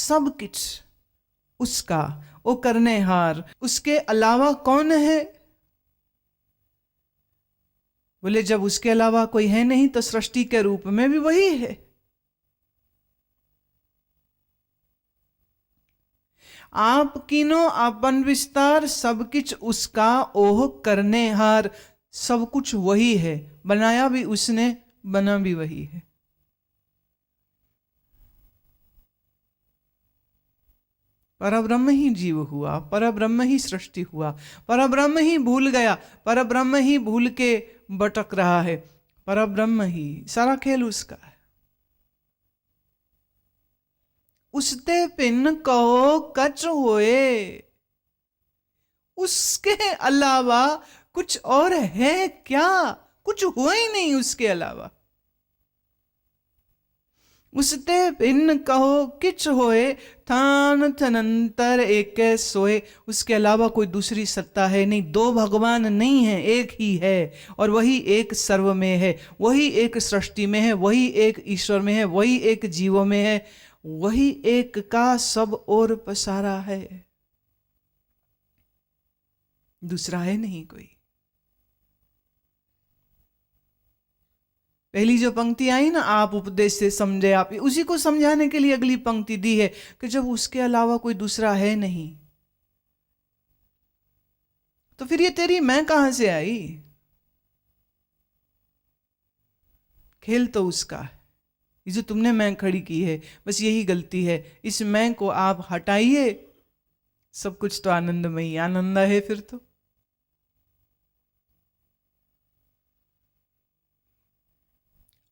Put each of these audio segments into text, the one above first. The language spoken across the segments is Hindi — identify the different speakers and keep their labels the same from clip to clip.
Speaker 1: सब किछ उसका, वो करने हार, उसके अलावा कौन है? बोले जब उसके अलावा कोई है नहीं तो सृष्टि के रूप में भी वही है। आप कीनो आपन विस्तार, सब किछ उसका ओह करने हार। सब कुछ वही है, बनाया भी उसने, बना भी वही है। परब्रह्म ही जीव हुआ, परब्रह्म ही सृष्टि हुआ, परब्रह्म ही भूल गया, परब्रह्म ही भूल के भटक रहा है, परब्रह्म ही, सारा खेल उसका है। उसते पिन कहो कच होए, उसके अलावा कुछ और है क्या? कुछ हुआ ही नहीं उसके अलावा। उसते भिन्न कहो किच होए, थान थनंतर एक सोए। उसके अलावा कोई दूसरी सत्ता है नहीं, दो भगवान नहीं है, एक ही है। और वही एक सर्व में है, वही एक सृष्टि में है, वही एक ईश्वर में है, वही एक जीवों में है, वही एक का सब और पसारा है, दूसरा है नहीं कोई। पहली जो पंक्ति आई ना, आप उपदेश से समझे आप, उसी को समझाने के लिए अगली पंक्ति दी है कि जब उसके अलावा कोई दूसरा है नहीं तो फिर ये तेरी मैं कहां से आई? खेल तो उसका है। ये जो तुमने मैं खड़ी की है, बस यही गलती है। इस मैं को आप हटाइए, सब कुछ तो आनंदमयी आनंद है फिर तो।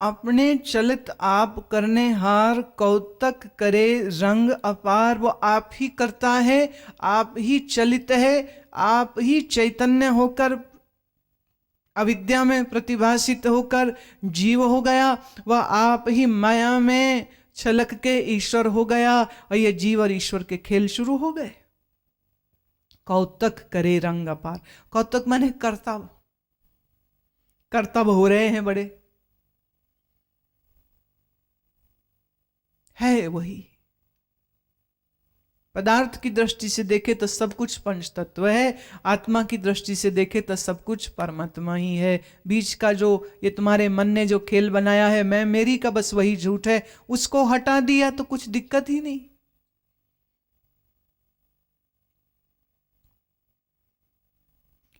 Speaker 1: अपने चलित आप करने हार, कौतक करे रंग अपार। वो आप ही करता है, आप ही चलित है, आप ही चैतन्य होकर अविद्या में प्रतिभासित होकर जीव हो गया। वह आप ही माया में छलक के ईश्वर हो गया, और ये जीव और ईश्वर के खेल शुरू हो गए। कौतक करे रंग अपार, कौतक माने कर्तव्य, कर्तव्य हो रहे हैं बड़े, है वही। पदार्थ की दृष्टि से देखे तो सब कुछ पंच तत्व है, आत्मा की दृष्टि से देखे तो सब कुछ परमात्मा ही है। बीच का जो ये तुम्हारे मन ने जो खेल बनाया है मैं मेरी का, बस वही झूठ है। उसको हटा दिया तो कुछ दिक्कत ही नहीं।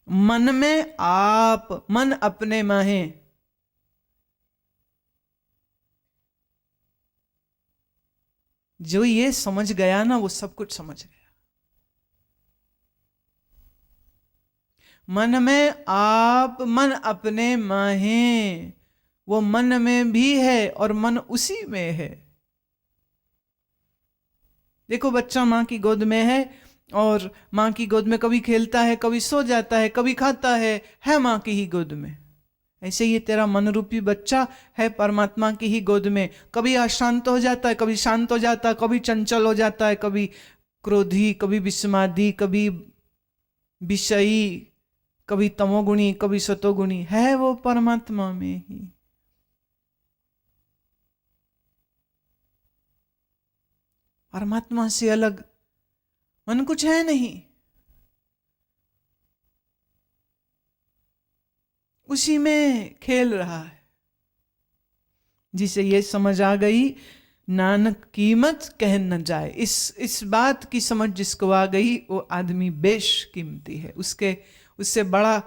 Speaker 1: मन में आप, मन अपने माहे, जो ये समझ गया ना वो सब कुछ समझ गया। मन में आप, मन अपने माहे, वो मन में भी है और मन उसी में है। देखो बच्चा मां की गोद में है और मां की गोद में कभी खेलता है, कभी सो जाता है, कभी खाता है मां की ही गोद में। ऐसे ये तेरा मन रूपी बच्चा है परमात्मा की ही गोद में। कभी अशांत हो जाता है, कभी शांत हो जाता है, कभी चंचल हो जाता है, कभी क्रोधी, कभी विषमादी, कभी विषयी, कभी तमोगुणी, कभी सतोगुणी, है वो परमात्मा में ही। परमात्मा से अलग मन कुछ है नहीं, उसी में खेल रहा है। जिसे ये समझ आ गई, नानक कीमत कह न जाए। इस बात की समझ जिसको आ गई वो आदमी बेशकीमती है। उससे बड़ा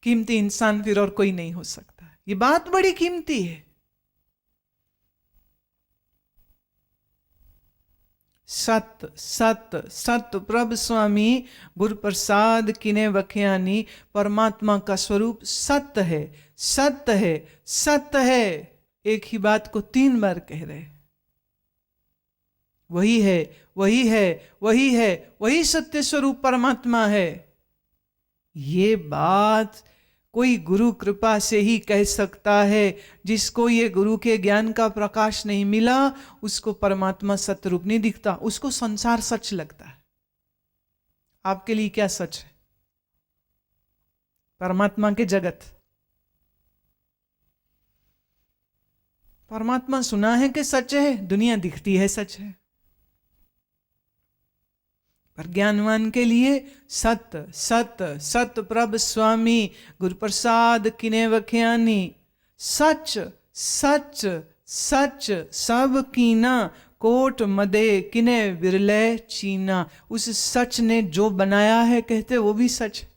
Speaker 1: कीमती इंसान फिर और कोई नहीं हो सकता। ये बात बड़ी कीमती है। सत सत सत प्रभ स्वामी गुरु प्रसाद किने वख्यानी। परमात्मा का स्वरूप सत्य है, सत्य है, सत्य है। एक ही बात को 3 बार कह रहे। वही है, वही है, वही है, वही सत्य स्वरूप परमात्मा है। ये बात कोई गुरु कृपा से ही कह सकता है। जिसको ये गुरु के ज्ञान का प्रकाश नहीं मिला उसको परमात्मा सत्य रूप नहीं दिखता, उसको संसार सच लगता है। आपके लिए क्या सच है? परमात्मा के जगत। परमात्मा सुना है कि सच है, दुनिया दिखती है सच है। पर ज्ञानवान के लिए सत सत सत प्रभ स्वामी गुरु प्रसाद किने वख्यानी, सच सच सच सब कीना कोट मदे किने विरले चीना। उस सच ने जो बनाया है कहते वो भी सच है।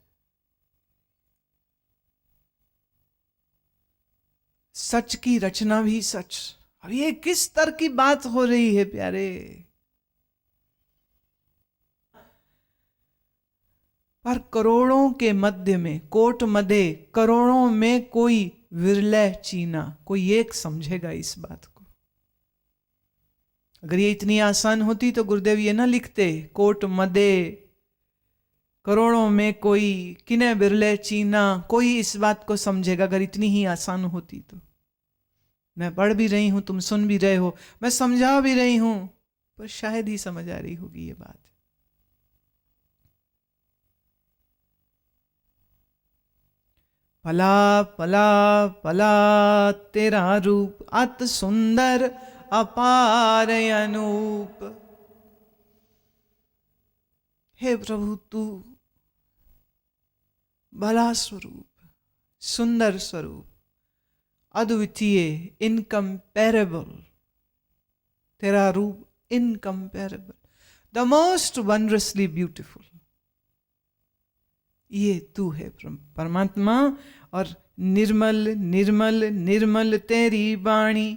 Speaker 1: सच की रचना भी सच। अब ये किस स्तर की बात हो रही है प्यारे। पर करोड़ों के मध्य में, कोट मध्य करोड़ों में कोई विरले चीना, कोई एक समझेगा इस बात को। अगर ये इतनी आसान होती तो गुरुदेव ये ना लिखते, कोट मध्य करोड़ों में कोई किने विरले चीना, कोई इस बात को समझेगा। अगर इतनी ही आसान होती तो। मैं पढ़ भी रही हूं, तुम सुन भी रहे हो, मैं समझा भी रही हूं, पर शायद ही समझ आ रही होगी ये बात। पला पला पला तेरा रूप अत सुंदर अपार अनूप। हे प्रभु तू भला स्वरूप, सुंदर स्वरूप, अद्वितीय, इनकम्पेरेबल, तेरा रूप इनकम्पेरेबल, द मोस्ट वंडरसली ब्यूटिफुल, ये तू है परमात्मा। और निर्मल निर्मल निर्मल तेरी वाणी,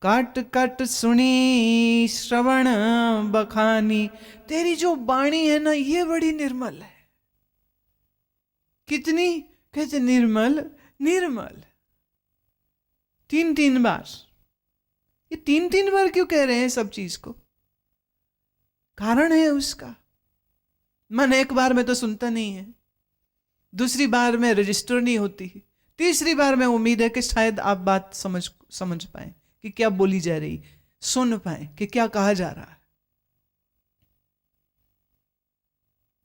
Speaker 1: काट काट सुनी श्रवण बखानी। तेरी जो वाणी है ना ये बड़ी निर्मल है। कितनी? कहते निर्मल निर्मल, 3 बार। ये 3 बार क्यों कह रहे हैं सब चीज को? कारण है उसका। मन एक बार में तो सुनता नहीं है, दूसरी बार में रजिस्टर नहीं होती, तीसरी बार में उम्मीद है कि शायद आप बात समझ पाए कि क्या बोली जा रही, सुन पाए कि क्या कहा जा रहा है।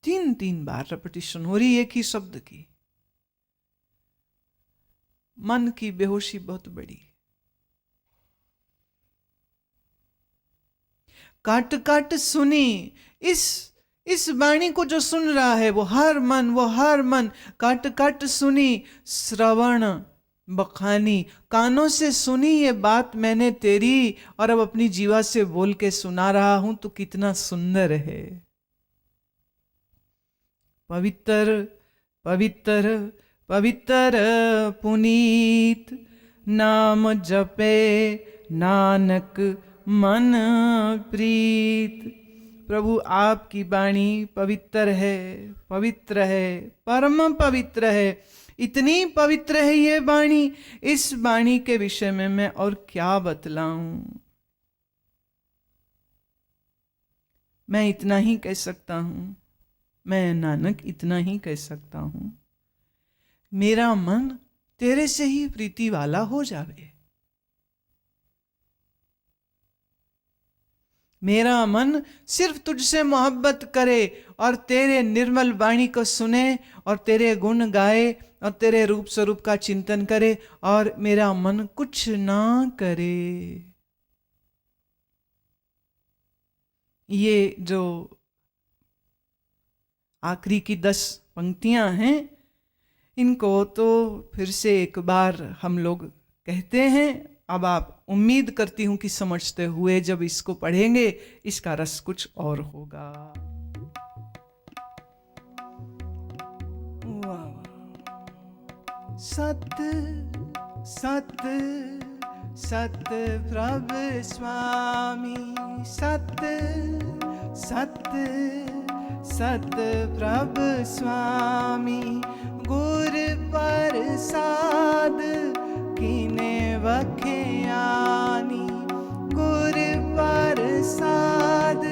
Speaker 1: 3 बार रेपिटेशन हो रही एक ही शब्द की। मन की बेहोशी बहुत बड़ी। काट काट सुनी, इस वाणी को जो सुन रहा है वो हर मन काट काट सुनी श्रवण बखानी। कानों से सुनी ये बात मैंने तेरी और अब अपनी जीवा से बोल के सुना रहा हूं, तो कितना सुंदर है। पवित्र पवित्र पवित्र पुनीत, नाम जपे नानक मन प्रीत। प्रभु आपकी वाणी पवित्र है, पवित्र है, परम पवित्र है। इतनी पवित्र है ये वाणी, इस वाणी के विषय में मैं और क्या बतलाऊं। मैं इतना ही कह सकता हूं, मैं नानक इतना ही कह सकता हूं, मेरा मन तेरे से ही प्रीति वाला हो जावे। मेरा मन सिर्फ तुझसे मोहब्बत करे और तेरे निर्मल वाणी को सुने और तेरे गुण गाए और तेरे रूप स्वरूप का चिंतन करे और मेरा मन कुछ ना करे। ये जो आखिरी की 10 पंक्तियां हैं, इनको तो फिर से एक बार हम लोग कहते हैं। अब आप उम्मीद करती हूं कि समझते हुए जब इसको पढ़ेंगे इसका रस कुछ और होगा। सत सत सत प्रभु स्वामी, सत सत सत प्रभु स्वामी, गुर प्रसाद किने वख्यानी, गुर प्रसाद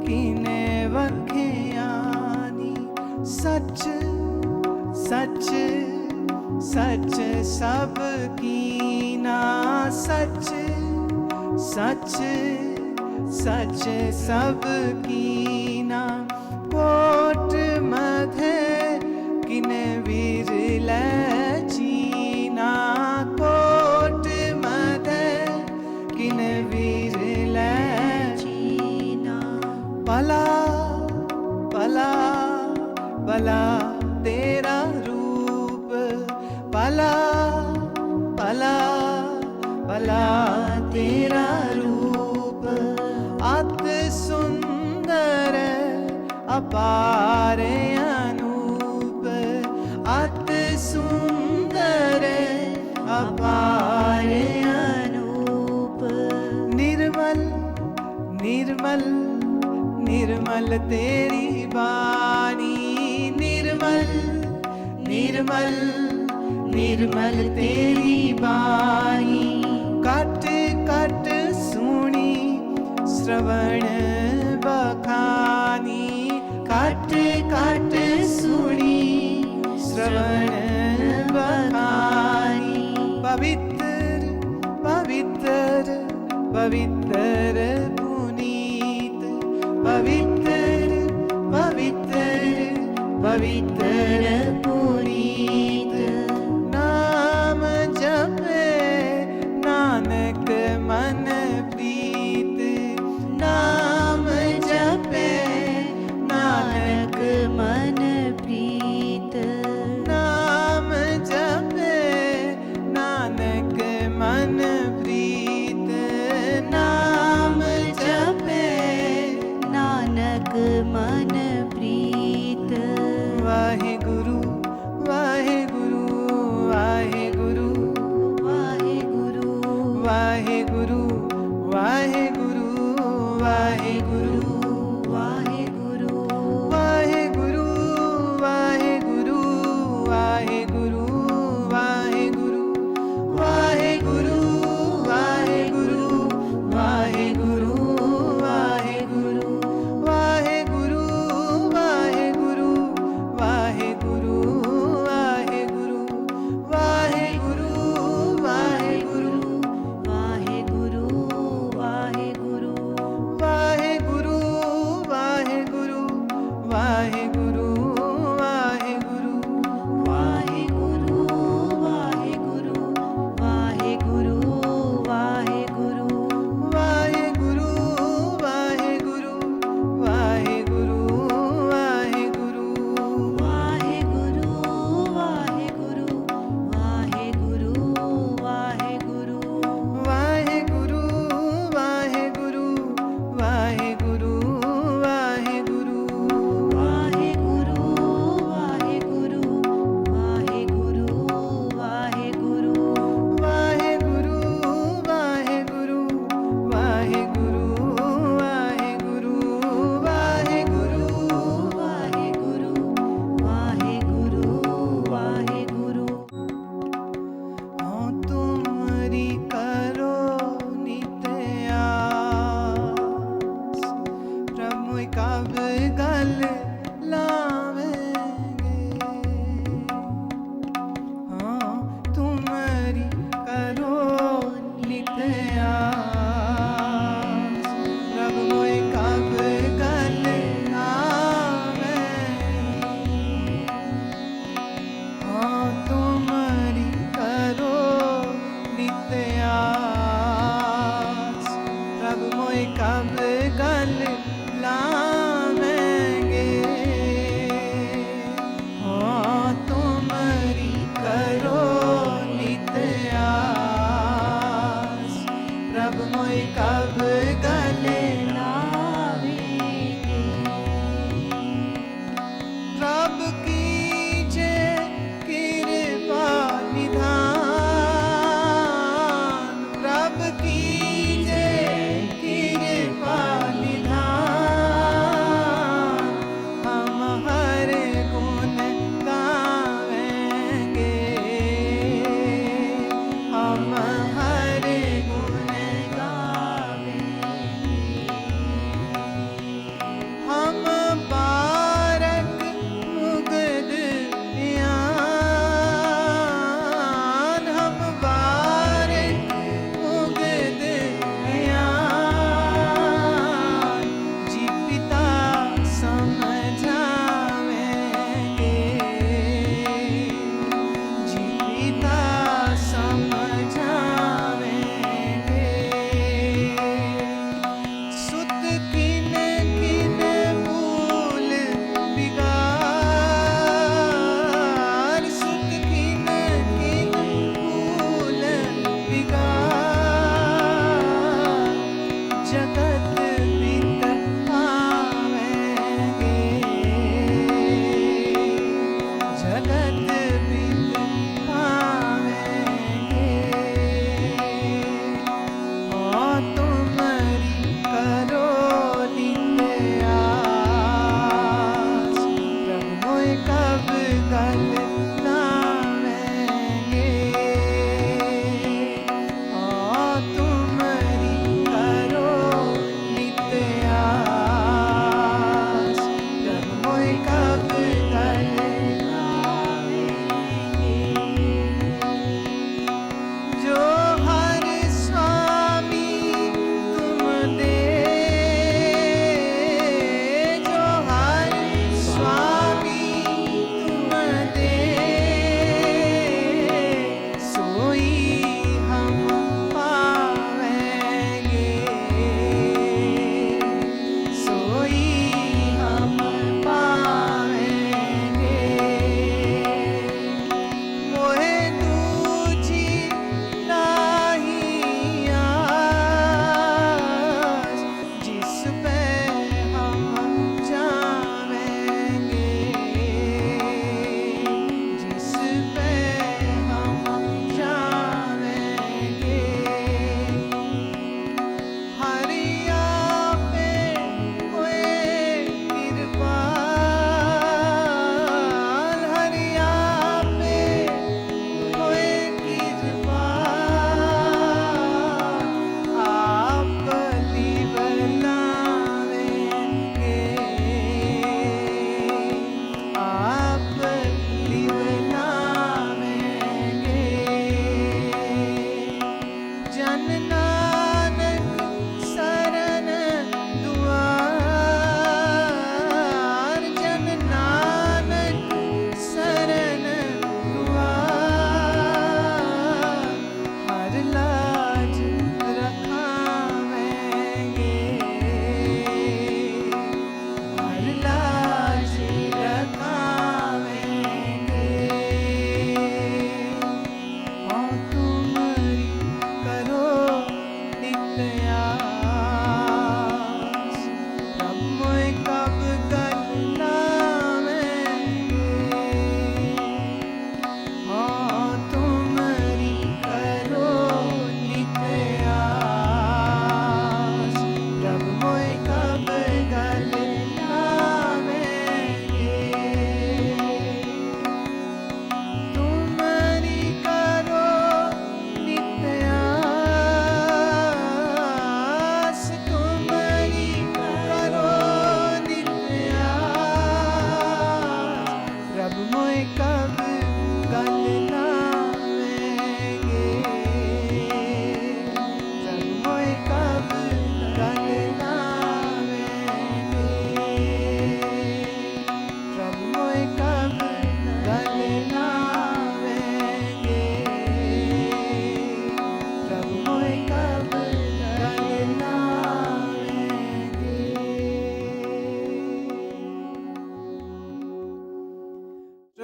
Speaker 1: किने वख्यानी। सच सच सच सब कीना, सच सच सच सब कीना। कोट मधे किने विरले चीना, कोट मधे किने विरले चीना। पला पला तेरा रूप, पला पला पला तेरा रूप, अति सुंदर अपार अनूप, अति सुंदर अपार अनूप। निर्मल निर्मल निर्मल तेरी वाणी, निर्मल निर्मल निर्मल तेरी वाणी, कट कट सुनी श्रवण बखानी, कट कट सुनी श्रवण बखानी। पवित्र पवित्र पवित्र पुनीत, पवित्र पवित्र पवित्र पुनीत। नाम जपे नानक मन प्रीत, नाम जपे नानक मन प्रीत, नाम जपे नानक मन प्रीत, नाम जपे नानक मन प्रीत। वाहे गुरु वाहे गुरु वाहे गुरु वाहे गुरु वाहे गुरु वाहे गुरु वाहे गुरु वाहे गुरु वाहे गुरु वाहे गुरु वाहे गुरु वाहे गुरु वाहे गुरु वाहे गुरु वाहे गुरु वाहे गुरु वाहे गुरु वाहे गुरु वाहे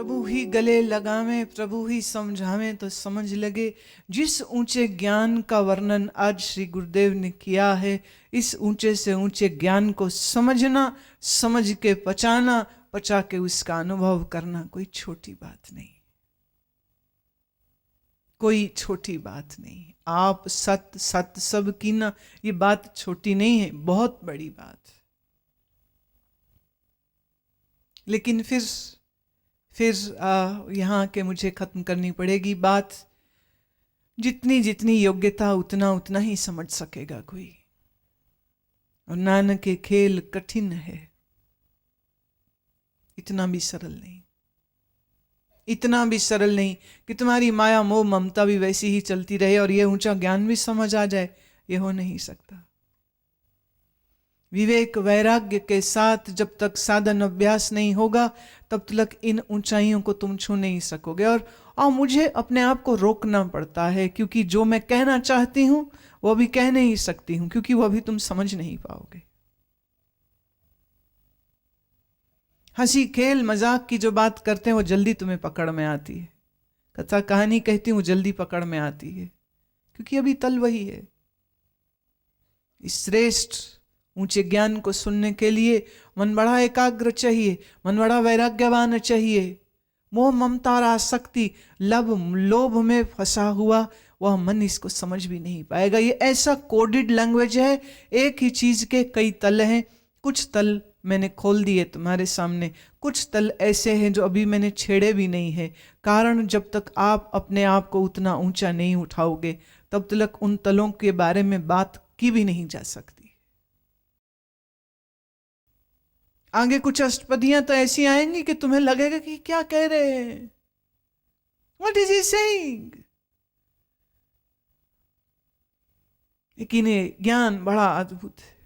Speaker 1: प्रभु ही गले लगावे, प्रभु ही समझावे तो समझ लगे। जिस ऊंचे ज्ञान का वर्णन आज श्री गुरुदेव ने किया है, इस ऊंचे से ऊंचे ज्ञान को समझना, समझ के पचाना, पचा के उसका अनुभव करना कोई छोटी बात नहीं, कोई छोटी बात नहीं। आप सत सत सब की ना, ये बात छोटी नहीं है, बहुत बड़ी बात। लेकिन फिर यहाँ के मुझे खत्म करनी पड़ेगी बात। जितनी जितनी योग्यता उतना उतना ही समझ सकेगा कोई। और नानक के खेल कठिन है, इतना भी सरल नहीं, इतना भी सरल नहीं कि तुम्हारी माया मोह ममता भी वैसी ही चलती रहे और ये ऊंचा ज्ञान भी समझ आ जाए। ये हो नहीं सकता। विवेक वैराग्य के साथ जब तक साधन अभ्यास नहीं होगा, तब तक इन ऊंचाइयों को तुम छू नहीं सकोगे। और मुझे अपने आप को रोकना पड़ता है, क्योंकि जो मैं कहना चाहती हूं वो भी कह नहीं सकती हूं, क्योंकि वो भी तुम समझ नहीं पाओगे। हंसी खेल मजाक की जो बात करते हैं वो जल्दी तुम्हें पकड़ में आती है। कथा कहानी कहती हूं जल्दी पकड़ में आती है, क्योंकि अभी तल वही है। इस श्रेष्ठ ऊंचे ज्ञान को सुनने के लिए मन बड़ा एकाग्र चाहिए, मन बड़ा वैराग्यवान चाहिए। मोह ममता और आसक्ति लोभ में फंसा हुआ वह मन इसको समझ भी नहीं पाएगा। ये ऐसा कोडेड लैंग्वेज है, एक ही चीज के कई तल हैं। कुछ तल मैंने खोल दिए तुम्हारे सामने, कुछ तल ऐसे हैं जो अभी मैंने छेड़े भी नहीं है। कारण जब तक आप अपने आप को उतना ऊंचा नहीं उठाओगे, तब तक उन तलों के बारे में बात की भी नहीं जा सकती। आगे कुछ अष्टपदियां तो ऐसी आएंगी कि तुम्हें लगेगा कि क्या कह रहे हैं, व्हाट इज ही सेइंग। लेकिन ये ज्ञान बड़ा अद्भुत है।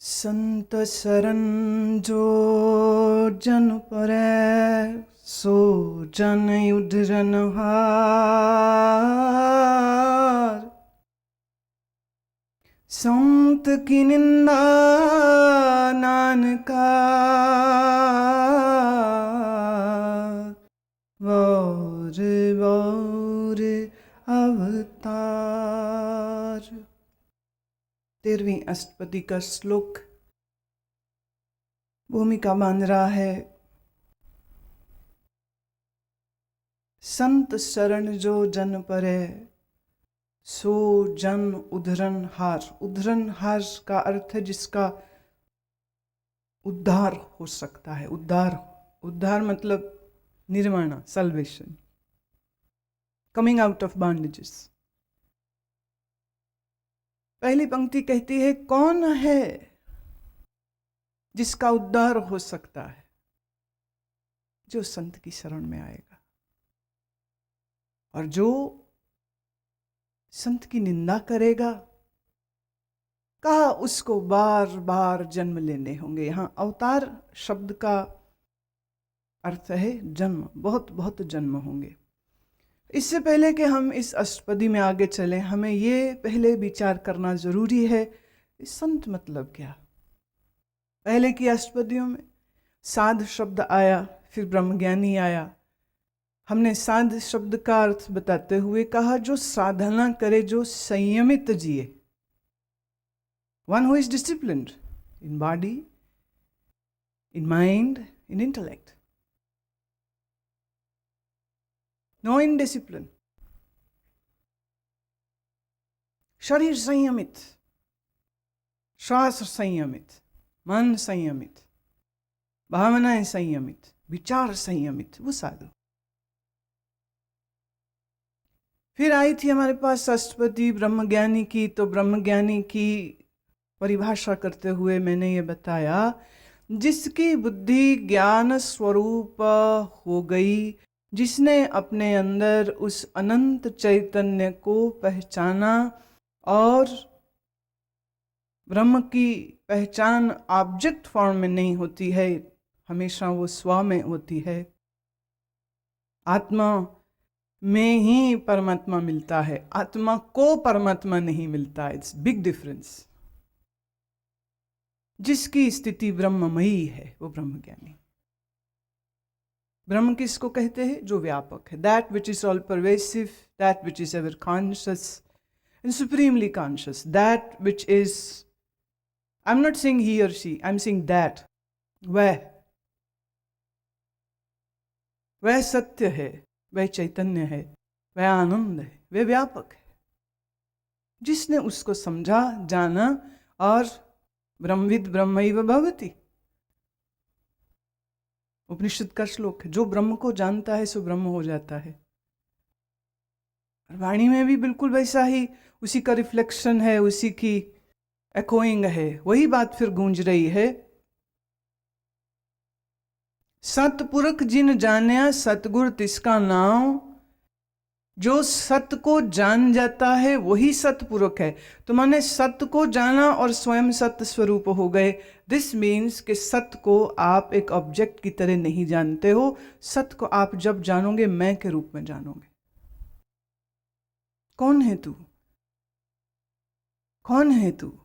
Speaker 1: संत शरण जो जन परै, सो जन उद्धरन हार। संत की निंदा नानका, वौर वौर अवतार। 13वीं अष्टपदी का श्लोक भूमिका बांध रहा है। संत शरण जो जन परै, सो जन उद्धरन हार। उद्धरन हार का अर्थ है जिसका उद्धार हो सकता है। उद्धार मतलब nirvana, salvation, coming out of bondages. पहली पंक्ति कहती है कौन है जिसका उद्धार हो सकता है? जो संत की शरण में आएगा। और जो संत की निंदा करेगा, कहा उसको बार बार जन्म लेने होंगे। यहां अवतार शब्द का अर्थ है जन्म, बहुत बहुत जन्म होंगे। इससे पहले कि हम इस अष्टपदी में आगे चलें, हमें ये पहले विचार करना जरूरी है संत मतलब क्या। पहले की अष्टपदियों में साध शब्द आया, फिर ब्रह्मज्ञानी आया। हमने साध शब्द का अर्थ बताते हुए कहा जो साधना करे, जो संयमित जिए। One who is disciplined in body, in mind, in intellect. No indiscipline. शरीर संयमित, श्वास संयमित, मन संयमित, भावनाएं संयमित, विचार संयमित, वो साधु। फिर आई थी हमारे पास अष्टपदी ब्रह्मज्ञानी की। तो ब्रह्मज्ञानी की परिभाषा करते हुए मैंने ये बताया, जिसकी बुद्धि ज्ञान स्वरूप हो गई, जिसने अपने अंदर उस अनंत चैतन्य को पहचाना। और ब्रह्म की पहचान ऑब्जेक्ट फॉर्म में नहीं होती है, हमेशा वो स्व में होती है। आत्मा में ही परमात्मा मिलता है, आत्मा को परमात्मा नहीं मिलता। It's big difference. जिसकी स्थिति ब्रह्ममयी है वो ब्रह्मज्ञानी। ब्रह्म किसको कहते हैं? जो व्यापक है, that which is all pervasive, that which is ever conscious and supremely conscious, that which is, I am not saying he और she, I am saying that, वह सत्य है, वह चैतन्य है, वह आनंद है, वह व्यापक है। जिसने उसको समझा, जाना, और ब्रह्मविद ब्रह्मैव भवति, उपनिषद का श्लोक है। जो ब्रह्म को जानता है सो ब्रह्म हो जाता है। और वाणी में भी बिल्कुल वैसा ही, उसी का रिफ्लेक्शन है, उसी की एकोइंग है। वही बात फिर गूंज रही है, सतपुरख जिन जान्या सतगुर तिसका नाम। जो सत्य को जान जाता है वही सतपुरुष है। तो माने सत्य को जाना और स्वयं सत्य स्वरूप हो गए। दिस मीन्स कि सत्य को आप एक ऑब्जेक्ट की तरह नहीं जानते हो। सत्य को आप जब जानोगे मैं के रूप में जानोगे। कौन है तू? कौन है तू?